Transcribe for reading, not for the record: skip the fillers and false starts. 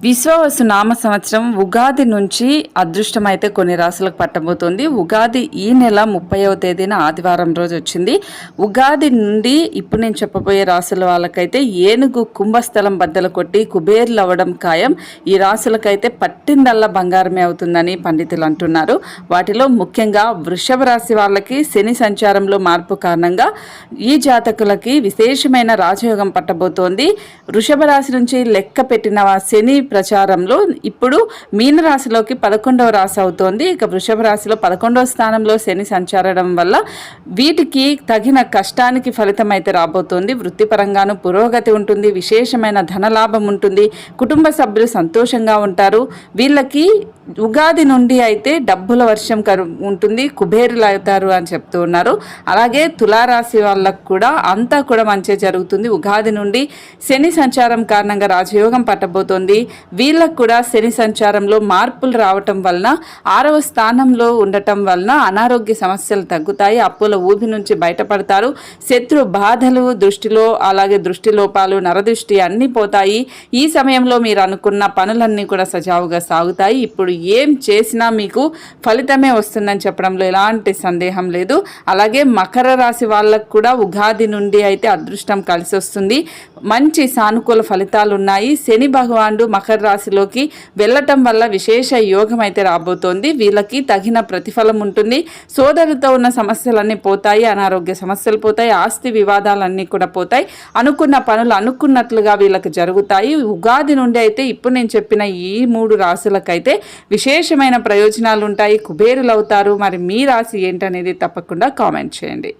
విశ్వావసు నామ సంవత్సరం ఉగాది నుంచి అదృష్టం అయితే కొన్ని రాశులకు పట్టబోతోంది. ఉగాది ఈ నెల 30వ తేదీన ఆదివారం రోజు వచ్చింది. ఉగాది నుండి ఇప్పుడు నేను చెప్పబోయే రాశుల వాళ్ళకైతే ఏనుగు కుంభస్థలం బద్దలు కొట్టి కుబేర్లు అవ్వడం ఖాయం. ఈ రాశులకైతే పట్టిందల్లా బంగారమే అవుతుందని పండితులు అంటున్నారు. వాటిలో ముఖ్యంగా వృషభ రాశి వాళ్ళకి శని సంచారంలో మార్పు కారణంగా ఈ జాతకులకి విశేషమైన రాజయోగం పట్టబోతోంది. వృషభ రాశి నుంచి లెక్క పెట్టిన శని ప్రచారంలో ఇప్పుడు మీనరాశిలోకి 11వ రాశి అవుతోంది. ఇక వృషభ రాశిలో 11వ స్థానంలో శని సంచారడం వల్ల వీటికి తగిన కష్టానికి ఫలితం అయితే రాబోతోంది. వృత్తిపరంగాను పురోగతి ఉంటుంది, విశేషమైన ధనలాభం ఉంటుంది, కుటుంబ సభ్యులు సంతోషంగా ఉంటారు. వీళ్ళకి ఉగాది నుండి అయితే డబ్బుల వర్షం ఉంటుంది, కుబేరులు అవుతారు అని చెప్తూ ఉన్నారు. అలాగే తులారాశి వాళ్ళకు కూడా అంతా కూడా మంచి జరుగుతుంది. ఉగాది నుండి శని సంచారం కారణంగా రాజయోగం పట్టబోతోంది. వీళ్ళకు కూడా శని సంచారంలో మార్పులు రావటం వలన 6వ స్థానంలో ఉండటం వలన అనారోగ్య సమస్యలు తగ్గుతాయి, అప్పుల ఊబి నుంచి బయటపడతారు, శత్రు బాధలు దృష్టిలో అలాగే దృష్టి లోపాలు నరదృష్టి అన్నీ పోతాయి. ఈ సమయంలో మీరు అనుకున్న పనులన్నీ కూడా సజావుగా సాగుతాయి. ఇప్పుడు ఏం చేసినా మీకు ఫలితమే వస్తుందని చెప్పడంలో ఎలాంటి సందేహం లేదు. అలాగే మకర రాశి వాళ్ళకు కూడా ఉగాది నుండి అయితే అదృష్టం కలిసి వస్తుంది, మంచి సానుకూల ఫలితాలు ఉన్నాయి. శని భగవానుడు మకర రాశిలోకి వెళ్ళటం వల్ల విశేష యోగం అయితే రాబోతోంది. వీళ్ళకి తగిన ప్రతిఫలం ఉంటుంది. సోదరులతో ఉన్న సమస్యలన్నీ పోతాయి, అనారోగ్య సమస్యలు పోతాయి, ఆస్తి వివాదాలన్నీ కూడా పోతాయి, అనుకున్న పనులు అనుకున్నట్లుగా వీళ్ళకి జరుగుతాయి. ఉగాది నుండి అయితే ఇప్పుడు నేను చెప్పిన ఈ 3 రాశులకైతే విశేషమైన ప్రయోజనాలు ఉంటాయి, కుబేరులు అవుతారు. మరి మీ రాశి ఏంటనేది తప్పకుండా కామెంట్ చేయండి.